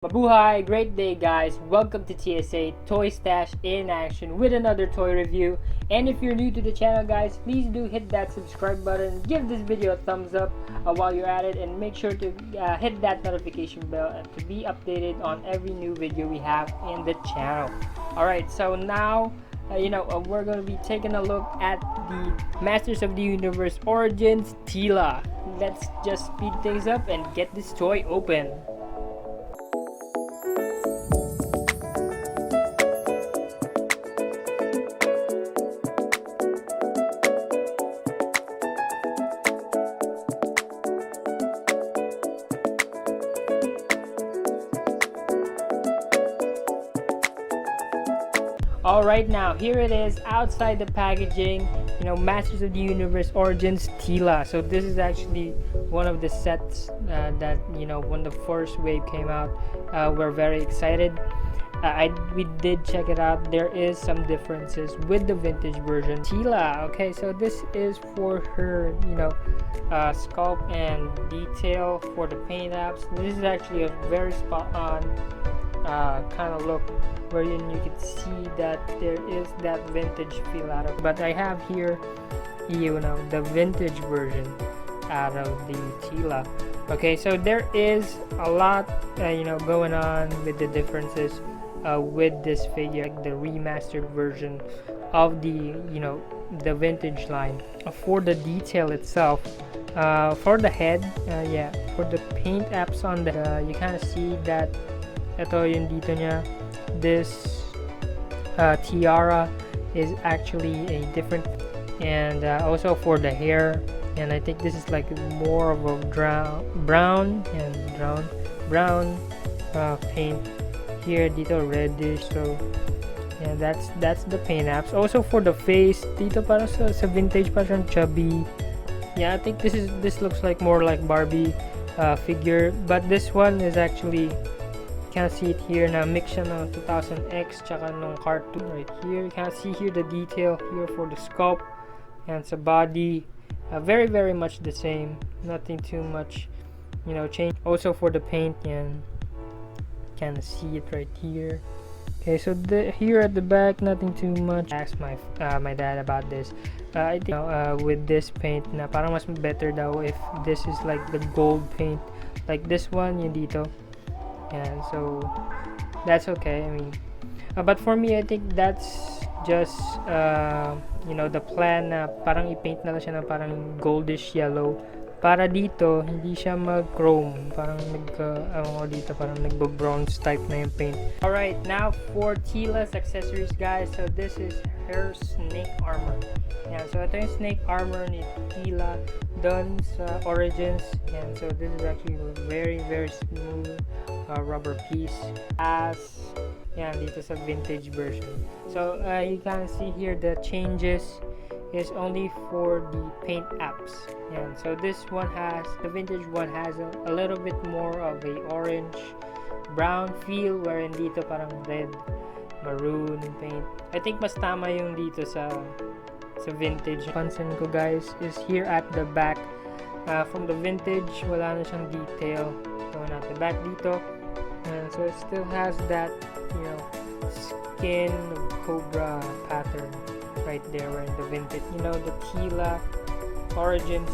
Mabuhay, great day guys. Welcome to TSA Toy Stash in action with another toy review. And if you're new to the channel guys, please do hit that subscribe button, give this video a thumbs up while you're at it, and make sure to hit that notification bell to be updated on every new video we have in the channel. Alright, so now we're going to be taking a look at the Masters of the Universe Origins Teela. Let's just speed things up and get this toy open. Alright, now here it is outside the packaging, Masters of the Universe Origins Teela. So this is actually one of the sets that when the first wave came out, we're very excited. We did check it out. There is some differences with the vintage version Teela. Okay, so this is for her sculpt and detail for the paint apps. This is actually a very spot on kind of look wherein you can see that there is that vintage feel out of it. But I have here the vintage version out of the Teela. Okay, so there is a lot going on with the differences with this figure, like the remastered version of the vintage line. For the detail itself, for the head, for the paint apps on the you kind of see that ito yung dito niya. This tiara is actually a different, and also for the hair, and I think this is like more of a brown paint here, dito reddish. So yeah, that's the paint apps. Also for the face, dito para sa vintage parang chubby. Yeah, I think this looks like more like Barbie figure, but this one is actually, you can see it here na mix siya ng 2000X tsaka ng cartoon right here. You can see here the detail here for the sculpt and sa body, very much the same, nothing too much change. Also for the paint, and can see it right here. Okay, so here at the back, nothing too much. I asked my dad about this. I think with this paint na parang mas better daw if this is like the gold paint like this one yung dito. And so that's okay. I mean, but for me, I think that's just the plan na parang i-paint na lang siya na parang goldish yellow para dito hindi siya mag-chrome, parang dito parang nagbo-bronze type na yung paint. Alright, now for Teela's accessories guys. So this is her snake armor. Yeah, so ito yung snake armor ni Teela done sa Origins. And so this is actually a very smooth rubber piece as dito sa vintage version. So you can see here the changes is only for the paint apps, and so this one has, the vintage one has a little bit more of a orange brown feel, wherein dito parang red maroon paint. I think mas tama yung dito sa vintage. Pansin ko guys is here at the back, from the vintage wala na siyang detail going at the back dito, and so it still has that skin cobra pattern right there in the vintage, the Teela Origins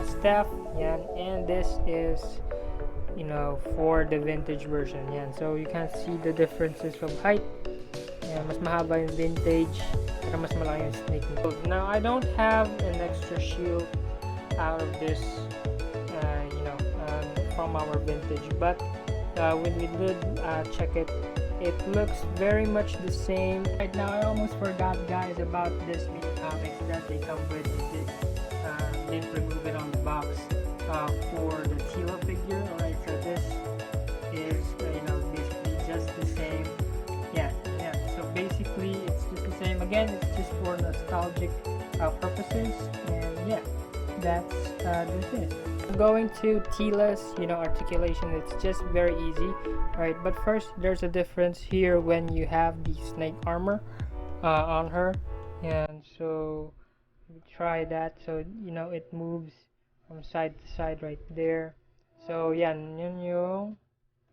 staff, and this is for the vintage version. So you can see the differences of height. Mas mahaba yung vintage, pero mas malaki yung snake. Now I don't have an extra shield out of this from our vintage, but when we did check it, it looks very much the same. Right now, I almost forgot guys about this mini comics that they come with. Didn't remove it on the box for the Teela figure. Alright, so this is basically just the same. So basically it's just the same. Again, it's just for nostalgic purposes, and that's it. Going to Teela's articulation, it's just very easy, right? But first, there's a difference here when you have the snake armor on her, and so we try that. So it moves from side to side right there. So yun yung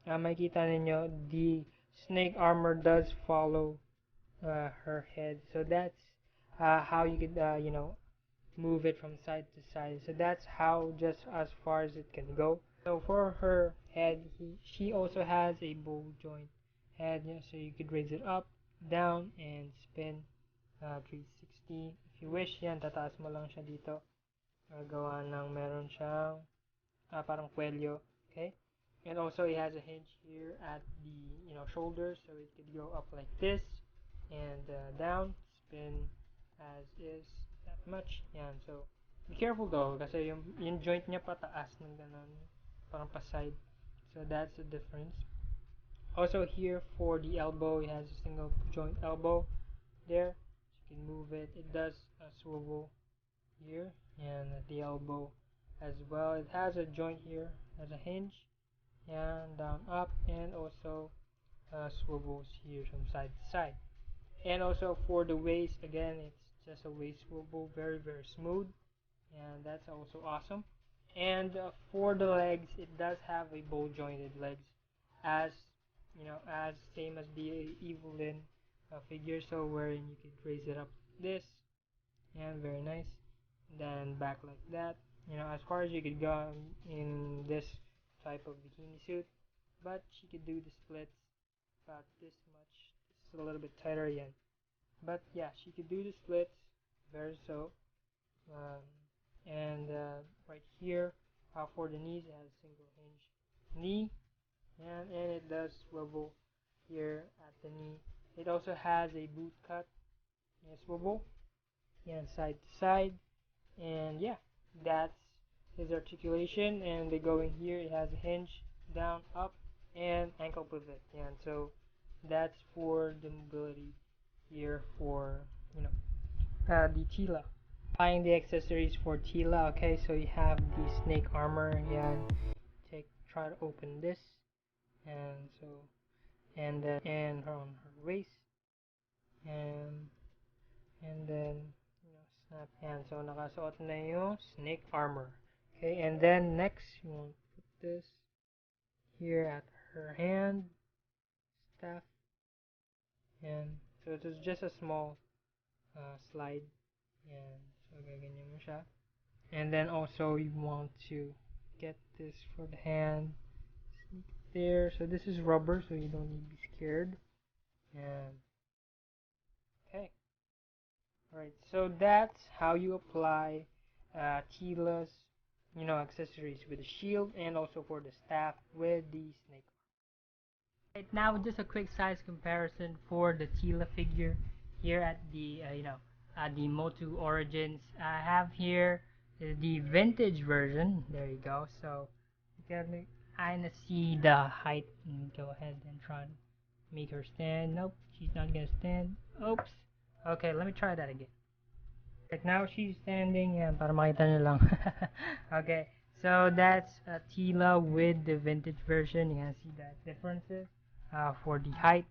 makita ninyo, the snake armor does follow her head. So that's how you could, move it from side to side. So that's how, just as far as it can go. So for her head, she also has a ball joint head, so you could raise it up, down, and spin 360. If you wish, yan, tataas mo lang siya dito. Gawa ng meron siyang parang kwelyo. Okay? And also it has a hinge here at the shoulders, so it could go up like this and down, spin as is, that much. Yan. So be careful though, kasi yung joint niya pataas ng ganun, parang pa side. So that's the difference. Also here for the elbow, it has a single joint elbow there. So you can move it. It does swivel here and at the elbow as well. It has a joint here, has a hinge, and down up, and also swivels here from side to side. And also for the waist, again, it's just a waist swivel, very smooth, and that's also awesome. And for the legs, it does have a bow jointed legs, as as same as the Evelyn figure. So wherein you could raise it up this, and very nice. Then back like that. As far as you could go in this type of bikini suit, but she could do the splits about this much. It's a little bit tighter yet, but yeah, she could do the splits very so. Um, and right here, for the knees, it has a single hinge knee, and it does swivel here at the knee. It also has a boot cut and swivel, and side to side. And yeah, that's his articulation. And they go in here, it has a hinge, down, up, and ankle pivot. And so that's for the mobility here for the Teela. Buying the accessories for Teela. Okay, so you have the snake armor. Yeah, try to open this, and so and then and on her waist, and then snap hand. So nakasuot na yung snake armor. Okay, and then next you want to put this here at her hand, staff, and so it is just a small slide. And so gaganyan mo siya. And then also you want to get this for the hand, sneak there. So this is rubber, so you don't need to be scared. And okay. Alright, so that's how you apply Teela's, accessories with the shield, and also for the staff with the snake. Right now, just a quick size comparison for the Teela figure here at the, the Motu Origins. I have here the vintage version. There you go. So you can kind of see the height. Go ahead and try to make her stand. Nope, she's not gonna stand. Oops. Okay, let me try that again. Right now she's standing, and para makita nyo lang. Okay, so that's Teela with the vintage version. You can see that differences. For the height,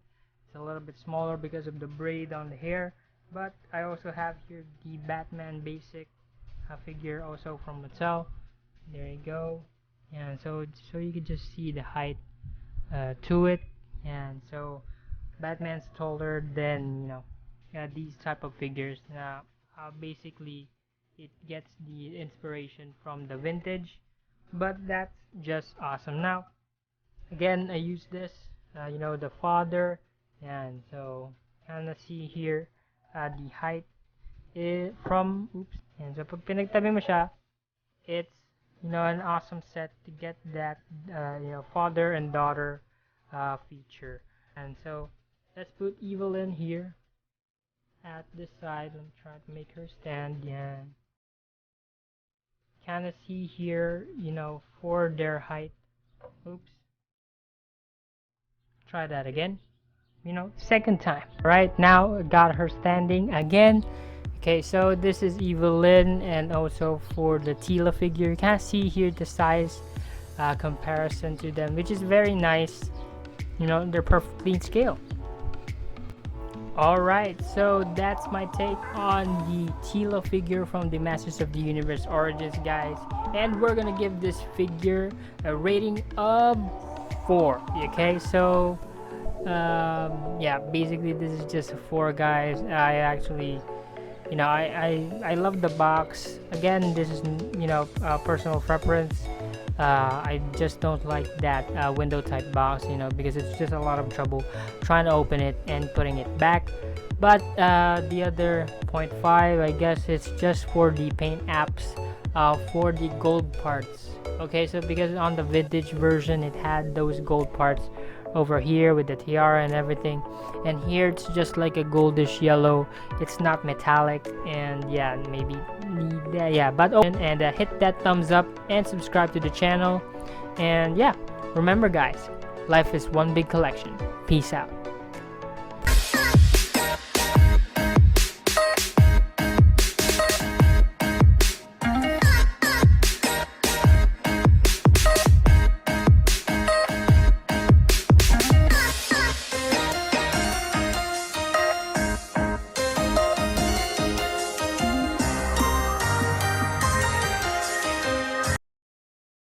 it's a little bit smaller because of the braid on the hair. But I also have here the Batman basic figure, also from Mattel. There you go. And so you can just see the height to it. And so Batman's taller than these type of figures. Now basically it gets the inspiration from the vintage, but that's just awesome. Now again, I use this the father, and so kind of see here the height from oops. And so pag pinagtabi mo siya, it's an awesome set to get that father and daughter feature. And so let's put Evelyn here at this side. Let me try to make her stand. Yeah, kind of see here for their height. Oops, try that again. Second time. Right now, got her standing again. Okay, so this is Evelyn, and also for the Teela figure, you can see here the size comparison to them, which is very nice. They're perfectly in scale. Alright, so that's my take on the Teela figure from the Masters of the Universe Origins, guys. And we're gonna give this figure a rating of 4. Okay, so yeah, basically this is just a 4, guys. I actually, I love the box. Again, this is personal preference. I just don't like that window type box, because it's just a lot of trouble trying to open it and putting it back. But the other point 5, I guess it's just for the paint apps, for the gold parts. Okay, so because on the vintage version it had those gold parts over here with the tiara and everything, and here it's just like a goldish yellow. It's not metallic, and yeah, maybe yeah, but and hit that thumbs up and subscribe to the channel. And yeah, remember guys, life is one big collection. Peace out.